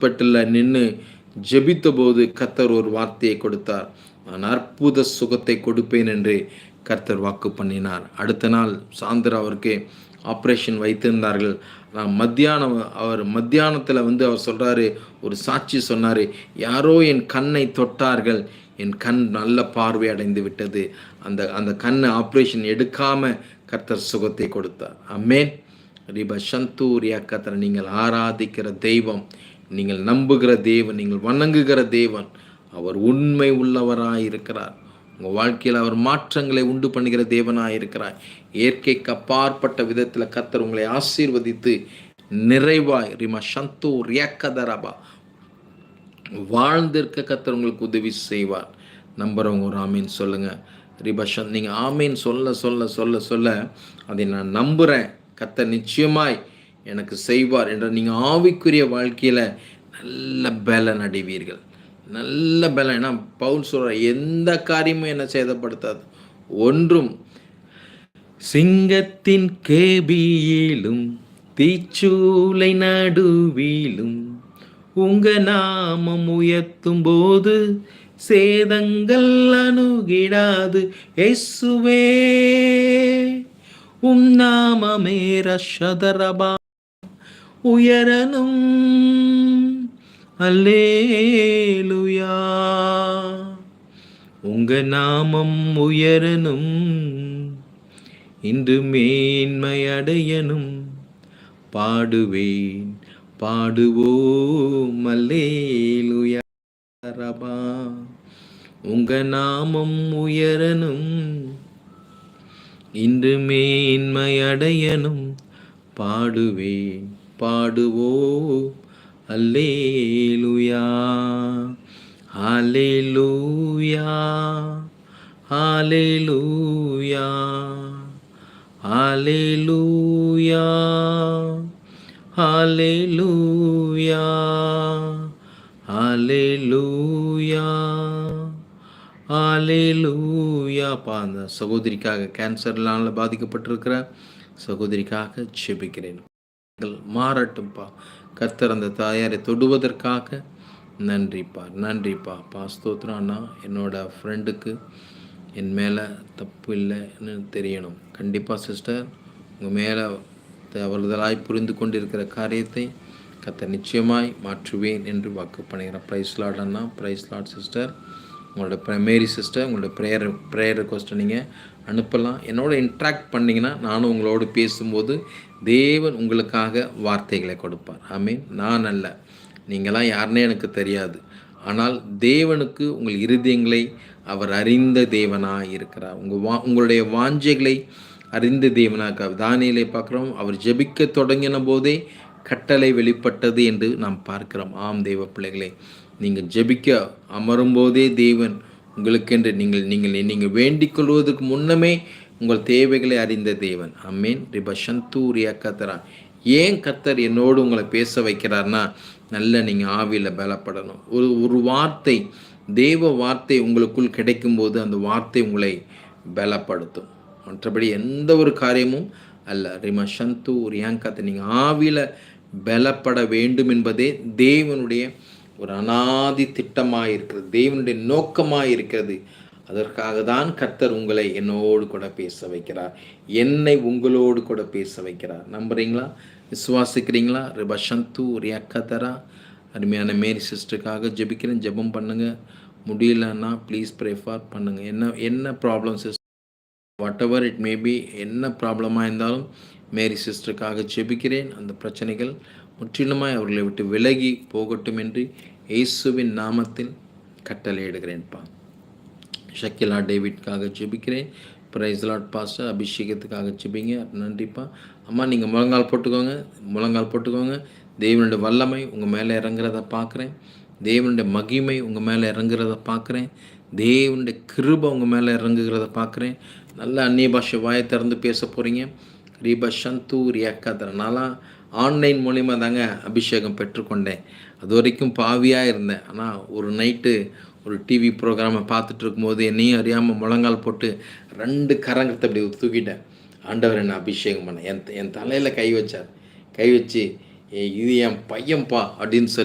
ஹாஸ்பிட்டல்ல நின்னு ஜெபித்தபோது கர்த்தர் ஒரு வார்த்தையை கொடுத்தார். நான் அற்புத சுகத்தை கொடுப்பேன் என்று கர்த்தர் வாக்கு பண்ணினார். அடுத்த நாள் சாயந்தரம் அவருக்கு ஆப்ரேஷன் வைத்திருந்தார்கள். நான் மத்தியானத்தில அவர் சொல்றாரு, ஒரு சாட்சி சொன்னாரு, "யாரோ என் கண்ணை தொட்டார்கள். என் கண் நல்ல பார்வை அடைந்து விட்டது." அந்த அந்த கண் ஆப்ரேஷன் எடுக்காம கர்த்தர் சுகத்தை கொடுத்தார். ஆமென். ரிப சந்தூரியா கர்த்தரை நீங்கள் ஆராதிக்கிற தெய்வம், நீங்கள் நம்புகிற தேவன், நீங்கள் வணங்குகிற தேவன், அவர் உண்மை உள்ளவராய் இருக்கிறார். உங்கள் வாழ்க்கையில் அவர் மாற்றங்களை உண்டு பண்ணுகிற தேவனாய் இருக்கிறார். இயற்கைக்கு அப்பாற்பட்ட விதத்தில் கர்த்தர் உங்களை ஆசீர்வதித்து நிறைவாய் ரிம சந்தூ ரியாக்கதரபா வாழ்ந்திருக்க கர்த்தர் உங்களுக்கு உதவி செய்வார். நம்புறவங்க ஒரு ஆமீன் சொல்லுங்க. ரிபஷன் நீங்கள் ஆமீன் சொல்ல சொல்ல சொல்ல சொல்ல அதை நான் நம்புகிறேன், கர்த்தர் நிச்சயமாய் எனக்கு செய்வார் என்ற நீங்கள் ஆவிக்குரிய வாழ்க்கையில் நல்ல பலன் அடைவீர்கள். நல்ல பலன். ஏன்னா பவுல் சொல்ற எந்த காரியமும் என்ன சேதப்படுத்தாது. ஒன்றும் சிங்கத்தின் கேபியிலும் தீச்சூளை நடுவிலும் உங்க நாமம் உயர்த்தும் போது சேதங்கள் அணுகிடாது. இயேசுவே உம் நாமமே ரஷதரபா உயரனும். அல்லேலூயா. உங்க நாமம் உயரனும், இன்று மேன்மை அடையனும். பாடுவேன் பாடுவோம் அல்லேலூயா ரபா. உங்க நாமம் உயரனும், இன்று மேன்மை அடையனும். பாடுவேன் பாடுவோம் அல்லேலூயா. ஹல்லேலூயா ஹல்லேலூயா ஹல்லேலூயா ஹல்லேலூயா ஹல்லேலூயா ஹல்லேலூயாப்பா. அந்த சகோதரிக்காக, கேன்சர்னால பாதிக்கப்பட்டிருக்கிற சகோதரிக்காக ஜெபிக்கிறேன். மாறட்டும்ப்பா. கர்த்தர் அந்த தாயாரை தொடுவதற்காக நன்றிப்பா நன்றிப்பா. ஸ்தோத்திரம் அண்ணா. என்னோட ஃப்ரெண்டுக்கு என் மேலே தப்பு இல்லைன்னு தெரியணும். கண்டிப்பாக சிஸ்டர், உங்கள் மேலே தவறுதலாய் புரிந்து கொண்டிருக்கிற காரியத்தை கர்த்தர் நிச்சயமாய் மாற்றுவேன் என்று வாக்கு பண்ணுகிறேன். ப்ரைஸ் லார்ட் அண்ணா. Praise Lord sister. உங்களோட மேரி சிஸ்டர், உங்களோட ப்ரேயர் ரெக்வஸ்ட்டை நீங்கள் அனுப்பலாம். என்னோட இன்ட்ராக்ட் பண்ணிங்கன்னா நானும் உங்களோடு பேசும்போது தேவன் உங்களுக்காக வார்த்தைகளை கொடுப்பார். ஆமீன். நான் அல்ல, நீங்களாம் யாருன்னே எனக்கு தெரியாது. ஆனால் தேவனுக்கு உங்கள் இருதயங்களை அவர் அறிந்த தேவனாக இருக்கிறார். உங்களுடைய வாஞ்சைகளை அறிந்த தேவனாக. தானியேலை பார்க்குறோம், அவர் ஜெபிக்க தொடங்கின போதே கட்டளை வெளிப்பட்டது என்று நாம் பார்க்கிறோம். ஆம் தேவ பிள்ளைகளே, நீங்கள் ஜெபிக்க அமரும்போதே தேவன் உங்களுக்கென்று நீங்கள் வேண்டிக் கொள்வதற்கு முன்னமே உங்கள் தேவைகளை அறிந்த தேவன். அம்மேன். ரிப சந்தூரியா கத்தரா. ஏன் கத்தர் என்னோடு உங்களை பேச வைக்கிறார்னா, நல்ல நீங்கள் ஆவியில் பலப்படணும். ஒரு வார்த்தை, தேவ வார்த்தை உங்களுக்குள் கிடைக்கும்போது அந்த வார்த்தை உங்களை பலப்படுத்தும். மற்றபடி எந்த ஒரு காரியமும் அல்ல. ரிம சந்தூரியாங்கத்தை நீங்கள் ஆவியில் பலப்பட வேண்டும் என்பதே தேவனுடைய ஒரு அனாதி திட்டமாக இருக்கிறது, தேவனுடைய நோக்கமாக இருக்கிறது. அதற்காக தான் கர்த்தர் உங்களை என்னோடு கூட பேச வைக்கிறார், என்னை உங்களோடு கூட பேச வைக்கிறார். நம்புறீங்களா? விசுவாசிக்கிறீங்களா? ரிப சந்தூரியா கதரா. அருமையான மேரி சிஸ்டருக்காக ஜெபிக்கிறேன். ஜெபம் பண்ணுங்கள். முடியலன்னா ப்ளீஸ் ப்ரே ஃபார் பண்ணுங்கள். என்ன problem sister, what ever it maybe, என்ன ப்ராப்ளமாக இருந்தாலும் மேரி சிஸ்டருக்காக ஜெபிக்கிறேன். அந்த பிரச்சனைகள் முற்றிலுமாய் அவர்களை விட்டு விலகி போகட்டும் என்று இயேசுவின் நாமத்தில் கட்டளையிடுகிறேன்ப்பா. ஷக்கிலா டேவிட்காக ஜெபிக்கிறேன். Price Lord pastor. அபிஷேகத்துக்காக ஜெபிங்க. நன்றிப்பா. அம்மா, நீங்கள் முழங்கால் போட்டுக்கோங்க. தேவனுடைய வல்லமை உங்கள் மேலே இறங்குறத பார்க்குறேன். தேவனுடைய மகிமை உங்கள் மேலே இறங்குறத பார்க்குறேன். தேவனுடைய கிருபை உங்கள் மேலே இறங்குகிறத பார்க்குறேன். நல்ல அந்நிய பாஷை வாயை திறந்து பேச போகிறீங்க. ரீபா சந்தூரியா கதரா. நான்லாம் ஆன்லைன் மூலிமா தாங்க அபிஷேகம் பெற்றுக்கொண்டேன். அது வரைக்கும் பாவியாக இருந்தேன். ஆனால் ஒரு நைட்டு ஒரு டிவி ப்ரோக்ராமை பார்த்துட்டு இருக்கும்போது என்னையும் அறியாமல் முழங்கால் போட்டு 2 கரங்கத்தை அப்படி தூக்கிட்டேன். ஆண்டவர் என்னை அபிஷேகம் பண்ண என் தலையில் கை வச்சார். கை வச்சு, இது என் பையன்ப்பா அப்படின்னு சொல்லி